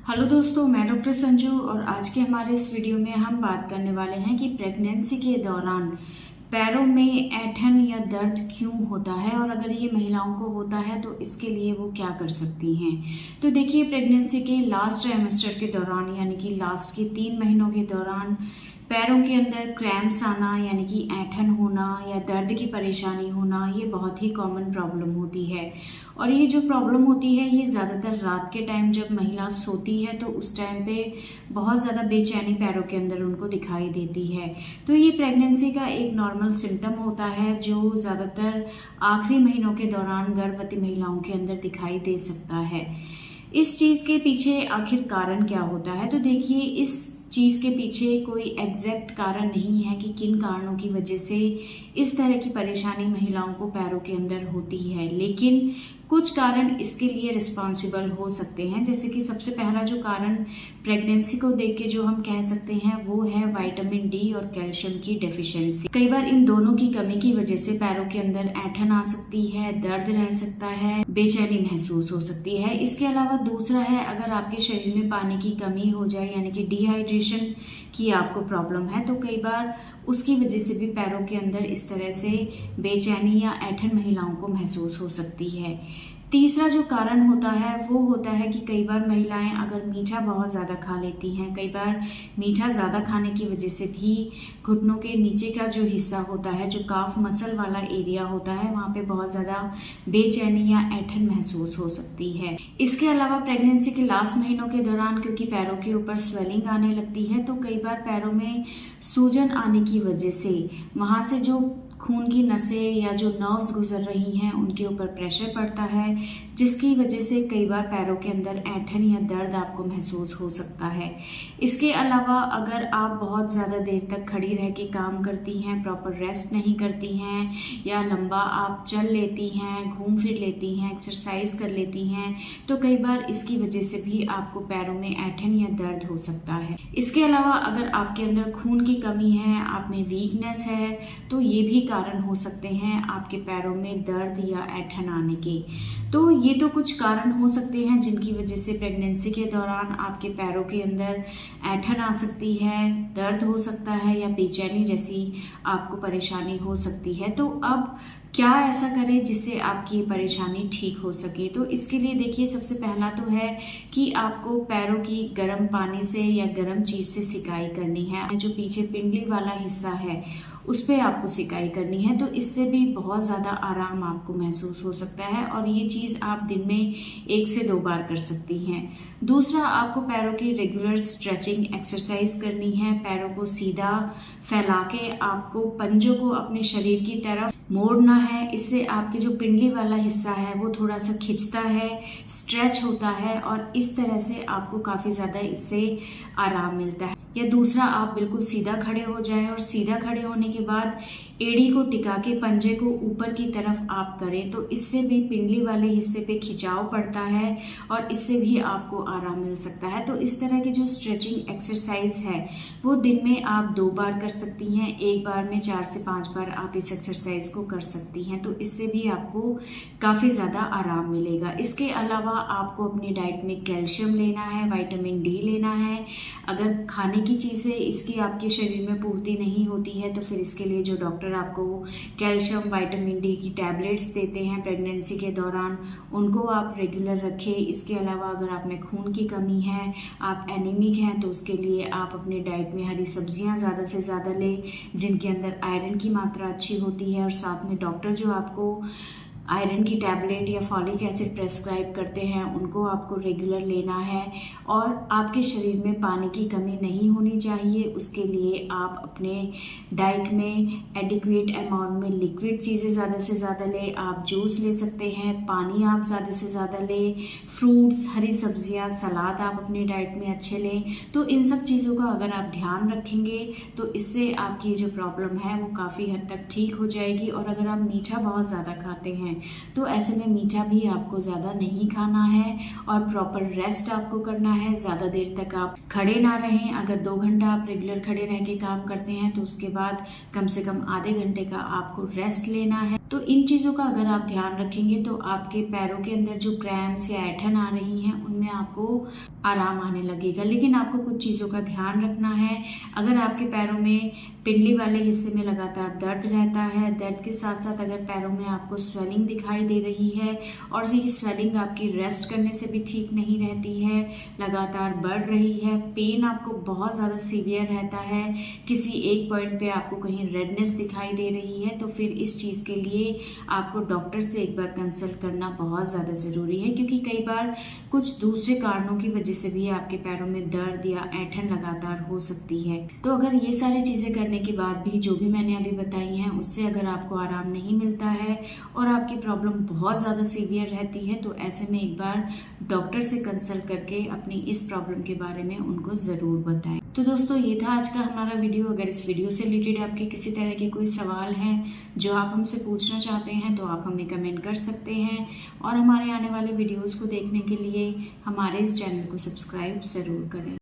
Hello दोस्तों, मैं doctor Sanju और आज के हमारे इस वीडियो में हम बात करने वाले हैं कि प्रेगनेंसी के दौरान पैरों में ऐंठन या दर्द क्यों होता है और अगर ये महिलाओं को होता है तो इसके लिए वो क्या कर सकती हैं। तो देखिए, प्रेगनेंसी के लास्ट ट्राइमेस्टर के दौरान यानी कि लास्ट के 3 महीनों के दौरान पैरों के अंदर क्रैम्प्स आना यानी कि ऐंठन होना या दर्द की परेशानी होना, ये बहुत ही कॉमन प्रॉब्लम होती है। और ये जो प्रॉब्लम होती है ये ज़्यादातर रात के टाइम जब महिला सोती है तो उस टाइम पे बहुत ज़्यादा बेचैनी पैरों के अंदर उनको दिखाई देती है। तो ये प्रेगनेंसी का एक नॉर्मल सिम्टम होता है जो ज़्यादातर आखिरी महीनों के दौरान गर्भवती महिलाओं के अंदर दिखाई दे सकता है। इस चीज़ के पीछे आखिर कारण क्या होता है? तो देखिए, इस चीज़ के पीछे कोई एग्जैक्ट कारण नहीं है कि किन कारणों की वजह से इस तरह की परेशानी महिलाओं को पैरों के अंदर होती है, लेकिन कुछ कारण इसके लिए रिस्पॉन्सिबल हो सकते हैं। जैसे कि सबसे पहला जो कारण प्रेगनेंसी को देख के जो हम कह सकते हैं वो है विटामिन डी और कैल्शियम की डेफिशिएंसी। कई बार इन दोनों की कमी की वजह से पैरों के अंदर ऐंठन आ सकती है, दर्द रह सकता है, बेचैनी महसूस हो सकती है। इसके अलावा दूसरा है, अगर आपके शरीर में पानी की कमी हो जाए यानी कि डिहाइड्रेशन की आपको प्रॉब्लम है तो कई बार उसकी वजह से भी पैरों के अंदर इस तरह से बेचैनी या ऐंठन महिलाओं को महसूस हो सकती है। तीसरा जो कारण होता है वो होता है कि कई बार महिलाएं अगर मीठा बहुत ज़्यादा खा लेती हैं, कई बार मीठा ज़्यादा खाने की वजह से भी घुटनों के नीचे का जो हिस्सा होता है, जो काफ मसल वाला एरिया होता है, वहाँ पे बहुत ज़्यादा बेचैनी या ऐंठन महसूस हो सकती है। इसके अलावा प्रेगनेंसी के लास्ट महीनों के दौरान क्योंकि पैरों के ऊपर स्वेलिंग आने लगती है तो कई बार पैरों में सूजन आने की वजह से वहाँ से जो खून की नसें या जो नर्व्स गुजर रही हैं उनके ऊपर प्रेशर पड़ता है, जिसकी वजह से कई बार पैरों के अंदर ऐंठन या दर्द आपको महसूस हो सकता है। इसके अलावा अगर आप बहुत ज़्यादा देर तक खड़ी रह के काम करती हैं, प्रॉपर रेस्ट नहीं करती हैं या लंबा आप चल लेती हैं, घूम फिर लेती हैं, एक्सरसाइज कर लेती हैं तो कई बार इसकी वजह से भी आपको पैरों में ऐंठन या दर्द हो सकता है। इसके अलावा अगर आपके अंदर खून की कमी है, आप में वीकनेस है तो ये भी कारण हो सकते हैं आपके पैरों में दर्द या ऐंठन आने के। तो ये तो कुछ कारण हो सकते हैं जिनकी वजह से प्रेगनेंसी के दौरान आपके पैरों के अंदर ऐंठन आ सकती है, दर्द हो सकता है या बेचैनी जैसी आपको परेशानी हो सकती है। तो अब क्या ऐसा करें जिससे आपकी ये परेशानी ठीक हो सके? तो इसके लिए देखिए, सबसे पहला तो है कि आपको पैरों की गर्म पानी से या गर्म चीज़ से सिकाई करनी है। जो पीछे पिंडली वाला हिस्सा है उस पर आपको सिकाई करनी है, तो इससे भी बहुत ज़्यादा आराम आपको महसूस हो सकता है और ये चीज़ आप दिन में 1 से 2 बार कर सकती हैं। दूसरा, आपको पैरों की रेगुलर स्ट्रेचिंग एक्सरसाइज करनी है। पैरों को सीधा फैला के आपको पंजों को अपने शरीर की तरफ मोड़ना है। इससे आपके जो पिंडली वाला हिस्सा है वो थोड़ा सा खिंचता है, स्ट्रेच होता है और इस तरह से आपको काफ़ी ज़्यादा इससे आराम मिलता है। या दूसरा, आप बिल्कुल सीधा खड़े हो जाएं और सीधा खड़े होने के बाद एड़ी को टिका के पंजे को ऊपर की तरफ आप करें तो इससे भी पिंडली वाले हिस्से पे खिंचाव पड़ता है और इससे भी आपको आराम मिल सकता है। तो इस तरह की जो स्ट्रेचिंग एक्सरसाइज है वो दिन में आप 2 बार कर सकती हैं, एक बार में 4 से 5 बार आप इस एक्सरसाइज को कर सकती हैं। तो इससे भी आपको काफ़ी ज़्यादा आराम मिलेगा। इसके अलावा आपको अपनी डाइट में कैल्शियम लेना है, विटामिन डी लेना है। अगर खाने की चीज़ें इसकी आपके शरीर में पूर्ति नहीं होती है तो फिर इसके लिए जो डॉक्टर आपको कैल्शियम विटामिन डी की टैबलेट्स देते हैं प्रेगनेंसी के दौरान, उनको आप रेगुलर रखें। इसके अलावा अगर आप में खून की कमी है, आप एनीमिक हैं, तो उसके लिए आप अपने डाइट में हरी सब्जियां ज़्यादा से ज़्यादा लें जिनके अंदर आयरन की मात्रा अच्छी होती है और साथ में डॉक्टर जो आपको आयरन की टैबलेट या फॉलिक एसिड प्रेस्क्राइब करते हैं उनको आपको रेगुलर लेना है। और आपके शरीर में पानी की कमी नहीं होनी चाहिए, उसके लिए आप अपने डाइट में एडिक्वेट अमाउंट में लिक्विड चीज़ें ज़्यादा से ज़्यादा लें। आप जूस ले सकते हैं, पानी आप ज़्यादा से ज़्यादा लें, फ्रूट्स, हरी सब्जियां, सलाद आप अपनी डाइट में अच्छे लें। तो इन सब चीज़ों का अगर आप ध्यान रखेंगे तो इससे आपकी जो प्रॉब्लम है वो काफ़ी हद तक ठीक हो जाएगी। और अगर आप मीठा बहुत ज़्यादा खाते हैं हैं। तो ऐसे में मीठा भी आपको ज़्यादा नहीं खाना है और प्रॉपर रेस्ट आपको करना है। ज़्यादा देर तक आप खड़े ना रहें। अगर 2 घंटा आप रेगुलर खड़े रह के काम करते हैं तो उसके बाद कम से कम आधे घंटे का आपको रेस्ट लेना है। तो इन चीज़ों का अगर आप ध्यान रखेंगे तो आपके पैरों के अंदर जो क्रैम्प्स या ऐंठन आ रही हैं उनमें आपको आराम आने लगेगा। लेकिन आपको कुछ चीज़ों का ध्यान रखना है। अगर आपके पैरों में पिंडली वाले हिस्से में लगातार दर्द रहता है, दर्द के साथ साथ अगर पैरों में आपको स्वेलिंग दिखाई दे रही है और ये स्वेलिंग आपकी रेस्ट करने से भी ठीक नहीं रहती है, लगातार बढ़ रही है, पेन आपको बहुत ज़्यादा सीवियर रहता है, किसी एक पॉइंट पे आपको कहीं रेडनेस दिखाई दे रही है, तो फिर इस चीज़ के लिए आपको डॉक्टर से एक बार कंसल्ट करना बहुत ज़्यादा ज़रूरी है। क्योंकि कई बार कुछ दूसरे कारणों की वजह से भी आपके पैरों में दर्द या ऐंठन लगातार हो सकती है। तो अगर ये सारी चीज़ें करने के बाद भी जो भी मैंने अभी बताई हैं उससे अगर आपको आराम नहीं मिलता है और आपकी प्रॉब्लम बहुत ज़्यादा सीवियर रहती है तो ऐसे में एक बार डॉक्टर से कंसल्ट करके अपनी इस प्रॉब्लम के बारे में उनको ज़रूर बताएं। तो दोस्तों ये था आज का हमारा वीडियो। अगर इस वीडियो से रिलेटेड आपके किसी तरह के कोई सवाल हैं जो आप हमसे पूछना चाहते हैं तो आप हमें कमेंट कर सकते हैं और हमारे आने वाले वीडियोज़ को देखने के लिए हमारे इस चैनल को सब्सक्राइब ज़रूर करें।